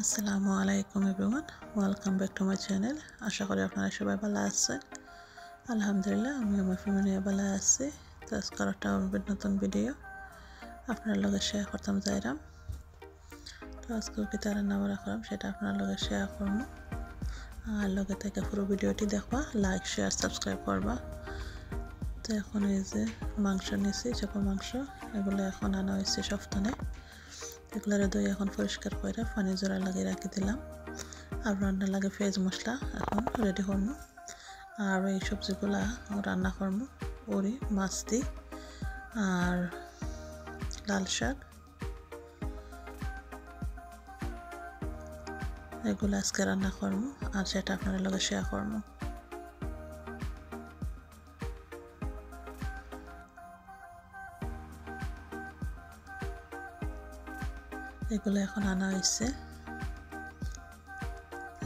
আসসালামু আলাইকুম everyone, welcome back to my channel. আশা করি আপনারা সবাই ভালো আছেন। আলহামদুলিল্লাহ, আমি আমার ফ্যামিলি ভালো আছি। তো আজকের একটা নতুন ভিডিও আপনার লগে শেয়ার করতাম যাইরাম। তো আজকে কি তার রান্না বাড়া করলাম সেটা আপনার লগে শেয়ার করবো। আর লগে থেকে পুরো ভিডিওটি দেখবা, লাইক শেয়ার সাবস্ক্রাইব করবা। তো এখন এই যে মাংস নিয়েছি, চাপা মাংস, এগুলো এখন আনা হয়েছে সপ্তাহে। এগুলোর দই এখন পরিষ্কার করে পানি জোড়া লাগিয়ে রাখি দিলাম। আর রান্না লাগে পেঁয়াজ মশলা এখন রেডি করবো। আর এই সবজিগুলা রান্না করবো ওরি মাছ দি আর লাল শাক, এগুলো আজকে রান্না করবো আর সেটা আপনাদের লগে শেয়ার করবো। এগুলো এখন আনা হয়েছে,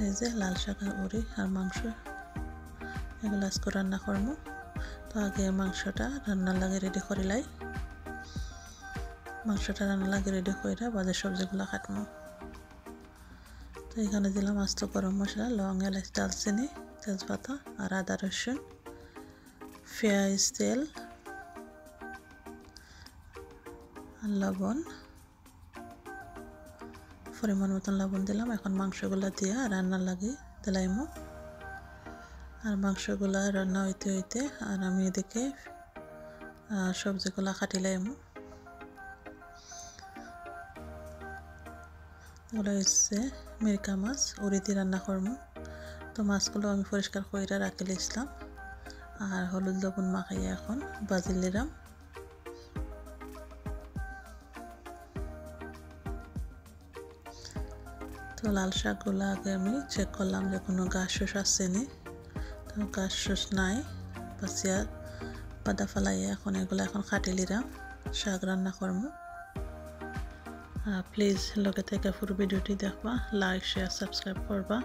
এই যে লাল শাক আর ওরি আর মাংস, এগুলো আজকে রান্না করবো। তো আগে মাংসটা রান্নার লাগে রেডি করে লাই। মাংসটা রান্নার লাগে রেডি করে বাজার সবজিগুলো কাটবো। তো এখানে দিলাম আস্ত গরম মশলা, লং, এলাচ, দালচিনি, তেজপাতা আর আদা রসুন, পেঁয়াজ, তেল আর লবণ, পরিমাণ মতন লবণ দিলাম। এখন মাংসগুলো দিয়ে রান্নার লাগে দিলাইমো। আর মাংসগুলা রান্না হইতে হইতে আর আমি এদিকে সবজিগুলা কাটিলাইমো। এগুলো হচ্ছে মিরকা মাছ, উড়িতে রান্না করবো। তো মাছগুলো আমি পরিষ্কার করে রাখি লিছিলাম আর হলুদ লবণ মাখাইয়া এখন বাজি নিলাম। তো লাল শাকগুলো আগে আমি চেক করলাম যে কোনো গাছ শোষ আসেনি। তো গাছ শোষ নাই, পাশিয়া বাদা ফালাইয়া এখন এগুলো এখন কাটি নিলাম, শাক রান্না করবো। প্লিজ লগে থেকে পুরো ভিডিওটি দেখবা, লাইক শেয়ার সাবস্ক্রাইব করবা।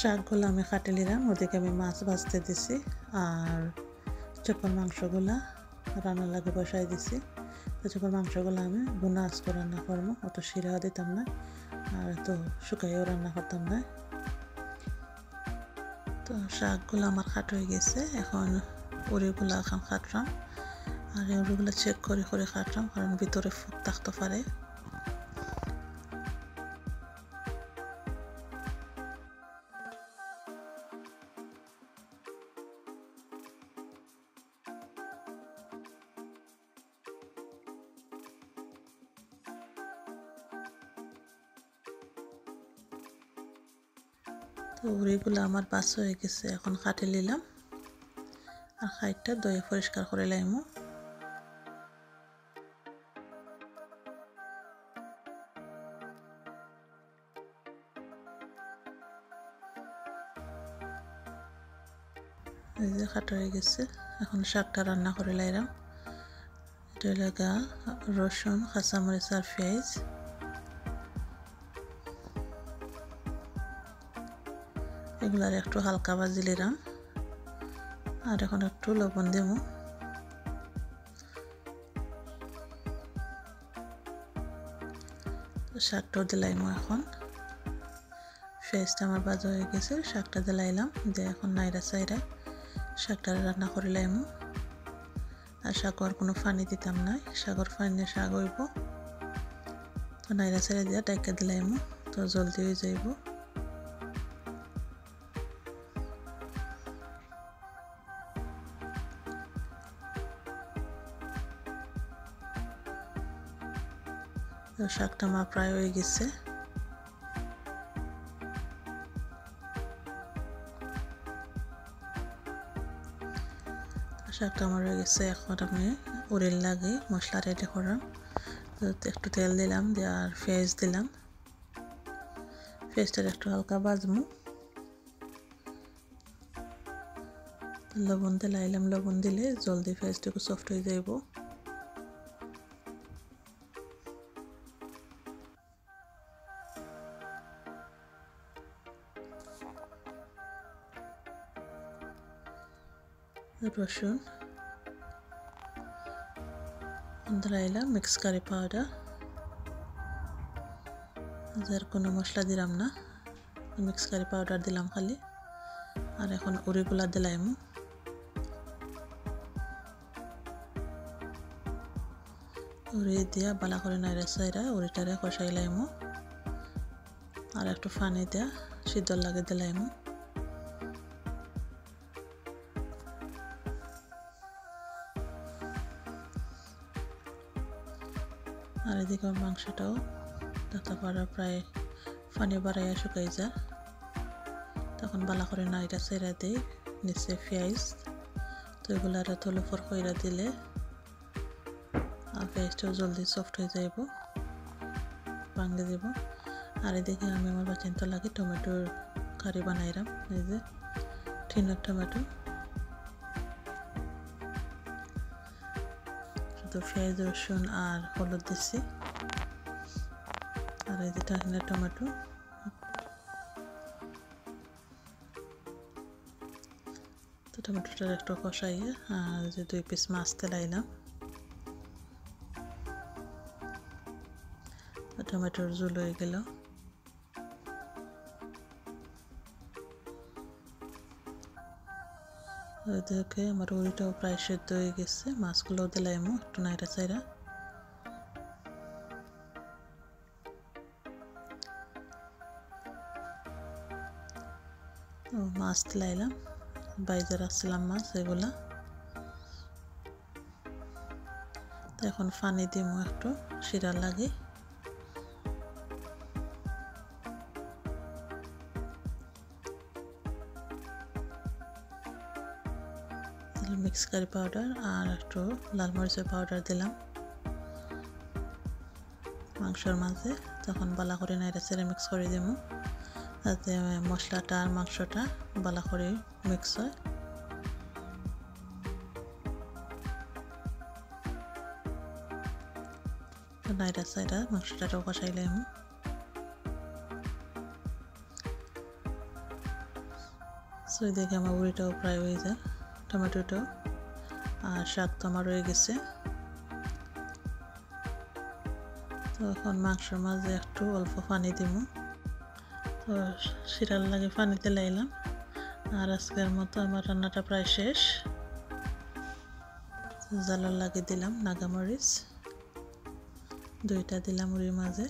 শাকগুলো আমি কাটি নিলাম, ওদিকে আমি মাছ ভাজতে দিছি আর চপল মাংসগুলা রান্নার লাগে বসাই দিছি। তো চপল মাংসগুলো আমি বোনা আজকে রান্না করবো, অত শিরাও দিতাম না আর এত শুকাইও রান্না করতাম না। তো শাকগুলো আমার কাট হয়ে গেছে, এখন উড়িগুলো এখন কাটলাম আর উড়িগুলো চেক করে করে কাটলাম, কারণ ভিতরে ফুট থাকতে পারে। তো উড়িগুলো আমার বাস হয়ে গেছে, এখন কাটে নিলাম আর খাইটটা দইয়ে পরিষ্কার করে লাইমু। এই যে কাটা হয়ে গেছে, এখন শাকটা রান্না করে লাইলাম। এটা লাগা রসুন, কাঁচামরিচ আর পেঁয়াজ, এগুলার একটু হালকা ভাজি নিলাম আর এখন একটু লবণ দেব। শাকটাও দিলাইমো, এখন পেঁয়াজটা আমার ভাজা হয়ে গেছে, শাকটা দিলাইলাম দিয়ে এখন নাইরা চাইরা শাকটা রান্না করে লাইমো। আর শাকর কোনো পানি দিতাম না, শাকর পানি শাক হইব। তো নাইরা চাইরা দিয়া ডাইকা দিলাইমো, তো জলদি হয়ে যাইব। তো শাকটা আমার প্রায় হয়ে গেছে। শাকটা আমার হয়ে গেছে, এখন আমি উড়ির লাগে মশলা রেডি করাম। তো একটু তেল দিলাম দিয়ে আর পেঁয়াজ দিলাম, পেঁয়াজটা একটু হালকা ভাজবো। লবণ দিলাইলাম, লবণ দিলে জলদি পেঁয়াজটুকু সফট হয়ে যাইব। রসুন দিলাইলাম, মিক্স কারি পাউডার, যার কোনো মশলা দিলাম না, মিক্স কারি পাউডার দিলাম খালি। আর এখন উড়িগুলা দিলাইমু। উড়ি দিয়া বালা করে নাইরা সাইরা উড়িটারে কষাইলাইমু। আর একটু পানি দিয়া সিদ্ধ লাগে দিলাইমু। আর এদিকে মাংসটাও দাতা করা প্রায় পানি বাড়াইয়া শুকাই যায়, তখন বালা করে নাইরা সাইরা দিই। নিচে পেঁয়াজ, তো এগুলো আর থলো ফর কইরা দিলে আর পেঁয়াজটাও জলদি সফট হয়ে যাইব, ভাঙে দিব। আর এদিকে আমি আমার বাচ্চাইতে লাগে টমেটোর কারি বানাইলাম। এই যে টিনের টমেটো, শুধু পেঁয়াজ রসুন আর হলুদ দিচ্ছি। আর এই যে টিনের টমেটো, তো টমেটোটার একটু কষাইয়ে আর যে 2 পিস মাছ তেলাইলাম। টমেটোর ঝোল হয়ে গেল। ওইদিকে আমার উড়িটাও প্রায় সেদ্ধ হয়ে গেছে, মাছগুলোও দিলাইমু একটু নাইরা চাইরা। মাছ দিলাইলাম, বাইজে রাখছিলাম মাছ এগুলা। তো এখন পানি দিমু একটু শিরা লাগে। মিক্স কারি পাউডার আর একটু লাল মরিচের পাউডার দিলাম মাংসের মাঝে। তখন বালা করে নাইরা চেড়ে মিক্স করে দিব, যাতে মশলাটা আর মাংসটা বালা করে মিক্স হয়। নাইরা সাইরা মাংসটাও কষাইলাম। সো দেখে আমার উড়িটাও প্রায় হয়ে যায়, টমেটোটাও আর শাক তো আমার রয়ে গেছে। তো এখন মাংসের মাঝে একটু অল্প পানি দিব। তো শিরার লাগে পানিতে লাইলাম। আর আজকের মতো আমার রান্নাটা প্রায় শেষ। জালার লাগে দিলাম নাগামরিচ 2টা দিলাম উড়ির মাঝে।